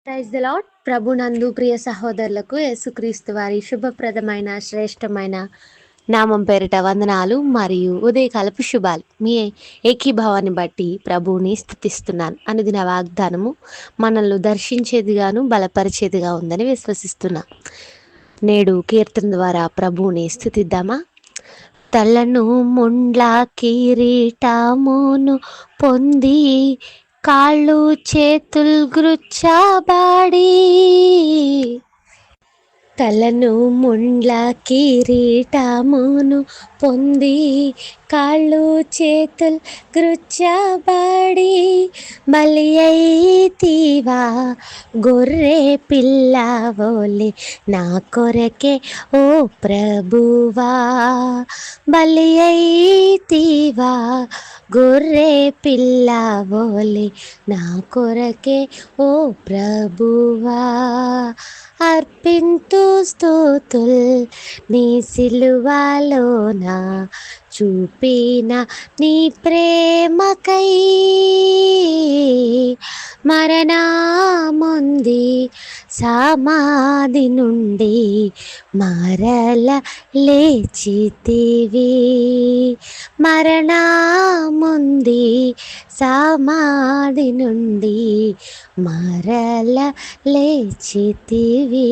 Praise the lord. ప్రభునందు ప్రియ సహోదరులకు యేసుక్రీస్తు వారి శుభప్రదమైన శ్రేష్టమైన నామం పేరిట వందనాలు మరియు ఉదయకాలపు శుభాలు. మీ ఏకీభావాన్ని బట్టి ప్రభువుని స్తుతిస్తున్నాను. అనుదిన వాగ్దానము మనల్ని దర్శించేదిగాను బలపరిచేదిగా ఉందని విశ్వసిస్తున్నా. నేడు కీర్తన ద్వారా ప్రభువుని స్తుతిద్దామా? తలను ముండ్ల కిరీటమును పొంది కాళ్ళు చేతులు గ్రుచ్చబడి, తలను ముండ్ల కిరీటమును పొంది కాళ్ళు చేతులు గ్రుచ్చబడి, బలి అయితివా గొర్రె పిల్లవోలే నా కొరకే ఓ ప్రభువా, బలి అయితివా గొర్రె పిల్లవోలే నా కొరకే ఓ ప్రభువా, అర్పింతు స్తుతుల్ నీ సిలువలోన చూపిన నీ ప్రేమకై, మరణముంది సమాధి నుండి మరల లేచితివి, మరణముంది సమాధి నుండి మరల లేచితివి.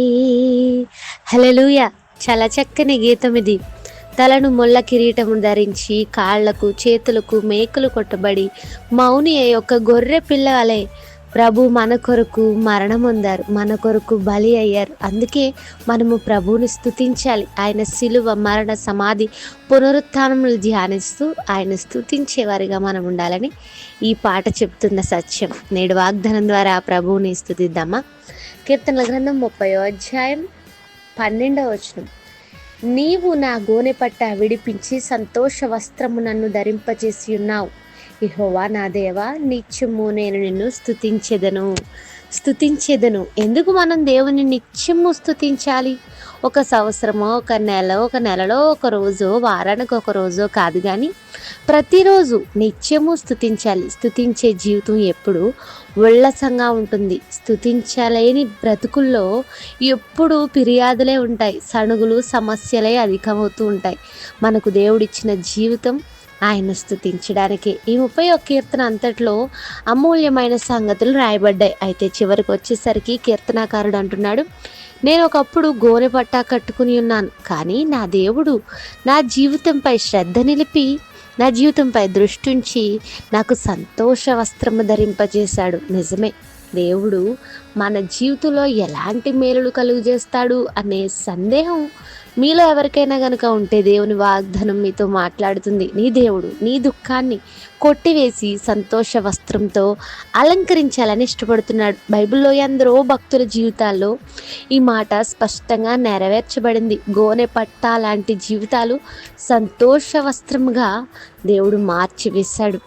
హల్లెలూయా. చాలా చక్కని గీతం ఇది. తలను ముళ్ళ కిరీటము ధరించి కాళ్లకు చేతులకు మేకులు కొట్టబడి మౌని యొక్క గొర్రె పిల్లలే ప్రభు మన కొరకు మరణం పొందారు, మన కొరకు బలి అయ్యారు. అందుకే మనము ప్రభువుని స్తుతించాలి. ఆయన శిలువ మరణ సమాధి పునరుత్థానములు ధ్యానిస్తూ ఆయన స్తుతించేవారిగా మనం ఉండాలని ఈ పాట చెప్తున్న సత్యం. నేడు వాగ్దానం ద్వారా ప్రభువుని స్తుతిద్దామా? కీర్తనల గ్రంథం 30వ అధ్యాయం 12వ వచనం. నీవు నా గోనె పట్ట విడిపించి సంతోష వస్త్రము నన్ను ధరింపచేసి ఉన్నావు. యెహోవా నా దేవా, నిత్యము నేను నిన్ను స్తుతించెదను. ఎందుకు మనం దేవుని నిత్యము స్తుతించాలి? ఒక సంవత్సరమో ఒక నెలలో ఒక రోజు, వారానికి ఒక రోజు కాదు, కానీ ప్రతిరోజు నిత్యము స్తుతించాలి. స్తుతించే జీవితం ఎప్పుడు ఉల్లాసంగా ఉంటుంది. స్తుతించలేని బ్రతుకుల్లో ఎప్పుడు ఫిర్యాదులే ఉంటాయి, సణుగులు సమస్యలే అధికమవుతూ ఉంటాయి. మనకు దేవుడిచ్చిన జీవితం ఆయన స్తుతించడానికి. ఈ 31వ కీర్తన అంతట్లో అమూల్యమైన సంగతులు రాయబడ్డాయి. అయితే చివరికి వచ్చేసరికి కీర్తనాకారుడు అంటున్నాడు, నేను ఒకప్పుడు గోనె పట్టా కట్టుకుని ఉన్నాను, కానీ నా దేవుడు నా జీవితంపై శ్రద్ధ నిలిపి నా జీవితంపై దృష్టించి నాకు సంతోష వస్త్రము ధరింపజేశాడు. నిజమే, దేవుడు మన జీవితంలో ఎలాంటి మేలులు కలుగజేస్తాడు అనే సందేహం మీలో ఎవరికైనా కనుక ఉంటే దేవుని వాగ్దానం మీతో మాట్లాడుతుంది. నీ దేవుడు నీ దుఃఖాన్ని కొట్టివేసి సంతోష వస్త్రంతో అలంకరించాలని ఇష్టపడుతున్నాడు. బైబిల్లో ఎందరో భక్తుల జీవితాల్లో ఈ మాట స్పష్టంగా నెరవేర్చబడింది. గోనె పట్టా లాంటి జీవితాలు సంతోష వస్త్రముగా దేవుడు మార్చివేశాడు.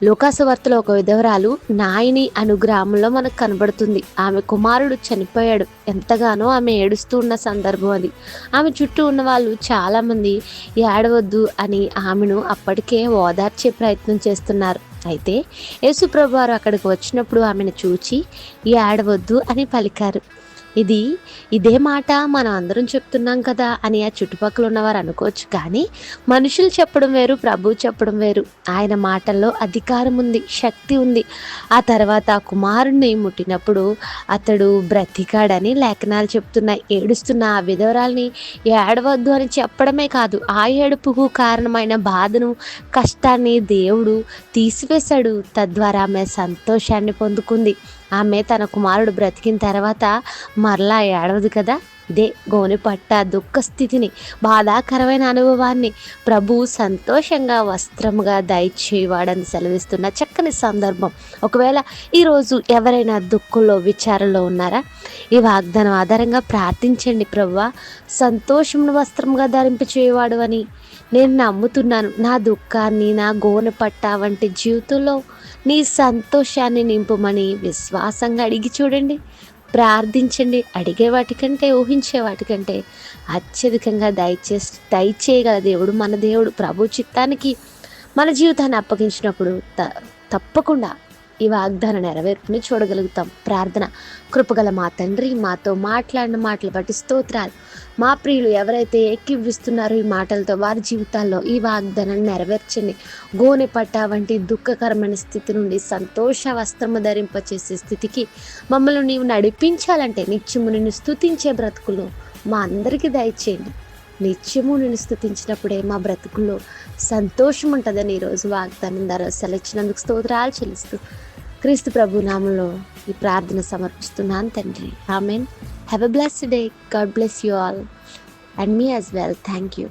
లూకాసు వార్తలో ఒక విధవరాలు నాయిని అను గ్రామంలో మనకు కనబడుతుంది. ఆమె కుమారుడు చనిపోయాడు. ఎంతగానో ఆమె ఏడుస్తూ ఉన్న సందర్భం అది. ఆమె చుట్టూ ఉన్న వాళ్ళు చాలామంది ఏడవద్దు అని ఆమెను అప్పటికే ఓదార్చే ప్రయత్నం చేస్తున్నారు. అయితే యేసుప్రభు వారు అక్కడికి వచ్చినప్పుడు ఆమెను చూచి ఏడవద్దు అని పలికారు. ఇదే మాట మనం అందరం చెప్తున్నాం కదా అని ఆ చుట్టుపక్కల ఉన్నవారు అనుకోవచ్చు, కానీ మనుషులు చెప్పడం వేరు, ప్రభు చెప్పడం వేరు. ఆయన మాటల్లో అధికారం ఉంది, శక్తి ఉంది. ఆ తర్వాత ఆ కుమారుణ్ణి ముట్టినప్పుడు అతడు బ్రతికాడని లేఖనాలు చెప్తున్నాయి. ఏడుస్తున్న ఆ విధవరాల్ని ఏడవద్దు అని చెప్పడమే కాదు, ఆ ఏడుపుకు కారణమైన బాధను, కష్టాన్ని దేవుడు తీసివేశాడు. తద్వారా ఆమె సంతోషాన్ని పొందుకుంది. ఆమె తన కుమారుడు బ్రతికిన తర్వాత మరలా ఏడవదు కదా. ఇదే గోనె పట్ట దుఃఖ స్థితిని, బాధాకరమైన అనుభవాన్ని ప్రభు సంతోషంగా వస్త్రముగా దయచేవాడని సెలవిస్తున్న చక్కని సందర్భం. ఒకవేళ ఈరోజు ఎవరైనా దుఃఖంలో విచారంలో ఉన్నారా? ఈ వాగ్దానం ఆధారంగా ప్రార్థించండి. ప్రభువా, సంతోషమును వస్త్రముగా ధరింపచేయవాడు అని నేను నమ్ముతున్నాను. నా దుఃఖాన్ని, నా గోనె పట్ట వంటి జీవితంలో నీ సంతోషాన్ని నింపుమని విశ్వాసంగా అడిగి చూడండి, ప్రార్థించండి. అడిగే వాటికంటే, ఊహించే వాటికంటే అత్యధికంగా దయచేయగల దేవుడు మన దేవుడు. ప్రభు చిత్తానికి మన జీవితాన్ని అప్పగించినప్పుడు తప్పకుండా ఈ వాగ్దాన నెరవేర్పుని చూడగలుగుతాం. ప్రార్థన. కృపగల మా తండ్రి, మాతో మాట్లాడిన మాటలు బట్టి స్తోత్రాలు. మా ప్రియులు ఎవరైతే ఏకీవిస్తున్నారో ఈ మాటలతో వారి జీవితాల్లో ఈ వాగ్దానాన్ని నెరవేర్చండి. గోనె పట్ట వంటి దుఃఖకరమైన స్థితి నుండి సంతోష వస్త్రము ధరింపచేసే స్థితికి మమ్మల్ని నీవు నడిపించాలంటే నిత్యము నిన్ను స్తుతించే బ్రతుకులు మా అందరికీ దయచేయండి. నిత్యము నిన్ను స్తుతించినప్పుడే మా బ్రతుకుల్లో సంతోషం ఉంటుందని ఈరోజు వాగ్దానం ద్వారా సెలవిచ్చినందుకు స్తోత్రాలు చెల్లిస్తూ క్రీస్తు ప్రభు నామంలో ఈ ప్రార్థన సమర్పిస్తున్నాను తండ్రి. Amen. Have a blessed day. God bless you all and me as well. Thank you.